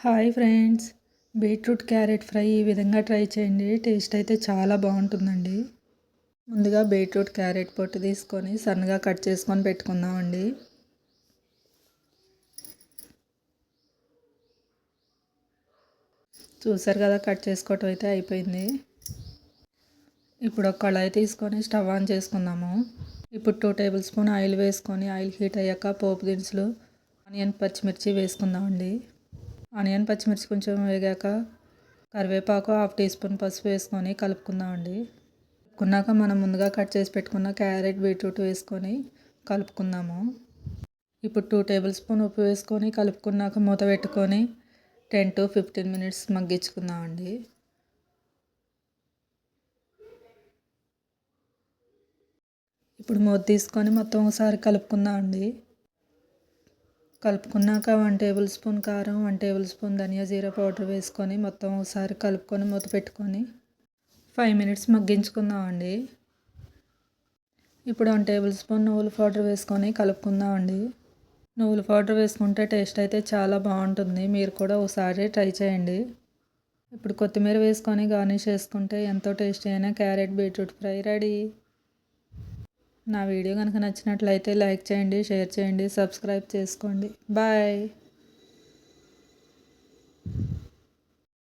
Hi friends, beetroot carrot fry ఈ విధంగా try చేయండి. టేస్ట్ అయితే చాలా బాగుంటుందండి. ముందుగా బీట్రూట్ క్యారెట్ పొట్టు తీసుకొని సన్నగా కట్ చేసుకొని పెట్టుకుందామండి. చూసారు కదా, కట్ చేసుకోవటం అయితే అయిపోయింది. ఇప్పుడు ఒక కళాయి తీసుకొని స్టవ్ ఆన్ చేసుకుందాము. ఇప్పుడు 2 టేబుల్ స్పూన్ ఆయిల్ వేసుకొని ఆయిల్ హీట్ అయ్యాక పోపు దినుసులు, ఆనియన్, పచ్చిమిర్చి వేసుకుందామండి. ఆనియన్, పచ్చిమిర్చి కొంచెం వేగాక కరివేపాకు, 1/2 టీ స్పూన్ పసుపు వేసుకొని కలుపుకుందామండి. కలుపుకున్నాక మనం ముందుగా కట్ చేసి పెట్టుకున్న క్యారెట్, బీట్రూట్ వేసుకొని కలుపుకుందాము. ఇప్పుడు 2 టేబుల్ స్పూన్ ఉప్పు వేసుకొని కలుపుకున్నాక మూత పెట్టుకొని 10 to 15 మినిట్స్ మగ్గించుకుందామండి. ఇప్పుడు మూత తీసుకొని మొత్తం ఒకసారి కలుపుకుందామండి. కలుపుకున్నాక 1 టేబుల్ స్పూన్ కారం, 1 టేబుల్ స్పూన్ ధనియా జీరా పౌడర్ వేసుకొని మొత్తం ఒకసారి కలుపుకొని మూత పెట్టుకొని 5 మినిట్స్ మగ్గించుకుందామండి. ఇప్పుడు 1 టేబుల్ స్పూన్ నువ్వుల పౌడర్ వేసుకొని కలుపుకుందామండి. నువ్వుల పౌడర్ వేసుకుంటే టేస్ట్ అయితే చాలా బాగుంటుంది. మీరు కూడా ఒకసారి ట్రై చేయండి. ఇప్పుడు కొత్తిమీర వేసుకొని గార్నిష్ చేసుకుంటే ఎంతో టేస్టీ అయిన క్యారెట్ బీట్రూట్ ఫ్రై రెడీ. నా వీడియో కనుక నచ్చినట్లయితే లైక్ చేయండి, షేర్ చేయండి, సబ్స్క్రైబ్ చేసుకోండి. బాయ్.